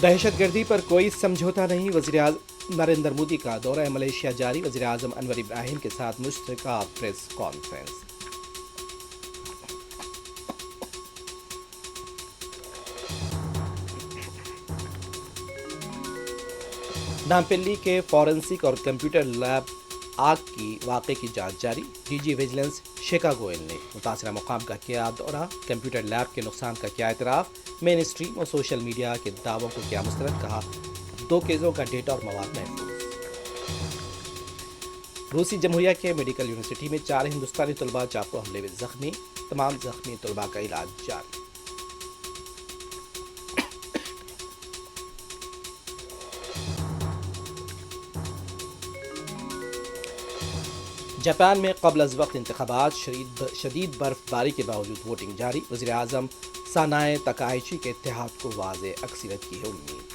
دہشت گردی پر کوئی سمجھوتا نہیں، وزیراعظم نریندر مودی کا دورہ ملیشیا جاری، وزیراعظم انور ابراہیم کے ساتھ مشترکہ پریس کانفرنس۔ نامپلی کے فورنسک اور کمپیوٹر لیب آگ کی واقعے کی جانچ جاری، ڈی جی ویجیلنس شیکھا گوئل نے متاثرہ مقام کا کیا دورہ، کمپیوٹر لیب کے نقصان کا کیا اعتراف، مین اسٹریم اور سوشل میڈیا کے دعووں کو کیا مسترد، کہا 2 کیسوں کا ڈیٹا اور مواد محفوظ۔ روسی جمہوریہ کے میڈیکل یونیورسٹی میں 4 ہندوستانی طلباء چاقو حملے میں زخمی، تمام زخمی طلباء کا علاج جاری۔ جاپان میں قبل از وقت انتخابات، شدید برف باری کے باوجود ووٹنگ جاری، وزیر اعظم سانائے تکائچی کے اتحاد کو واضح اکثریت کی ہے امید۔